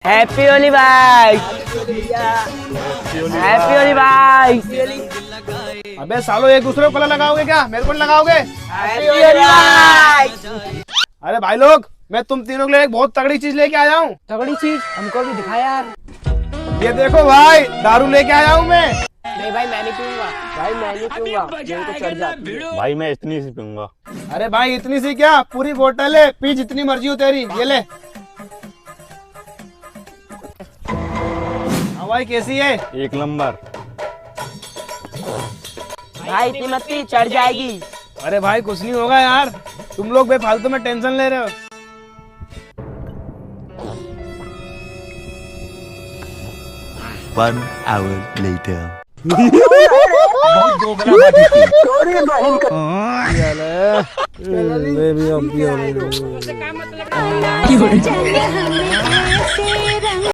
Happy Holi भाई, happy Holi भाई। अबे सालो एक दूसरे को कलर लगाओगे क्या? मेरे को नहीं लगाओगे? हैप्पी होली भाई। अरे भाई लोग, मैं तुम तीनों के लिए एक बहुत तगड़ी चीज लेके आया हूँ। तगड़ी चीज हमको भी दिखा यार। ये देखो भाई, दारू लेके आया हूँ मैं। नहीं भाई मैं नहीं पीऊंगा, भाई मैं नहीं पीऊंगा, मेरे को चढ़ जाती है। भाई मैं इतनी सी पीऊंगा। अरे भाई इतनी सी क्या, पूरी बोतल है, पी जितनी मर्जी हो तेरी। ये ले। हाँ भाई कैसी है? एक नंबर। भाई इतनी मत पी, चढ़ जाएगी। अरे भाई कुछ नहीं होगा यार, तुम लोग बेफालतू में टेंशन ले रहे हो। One hour later. बेबी अब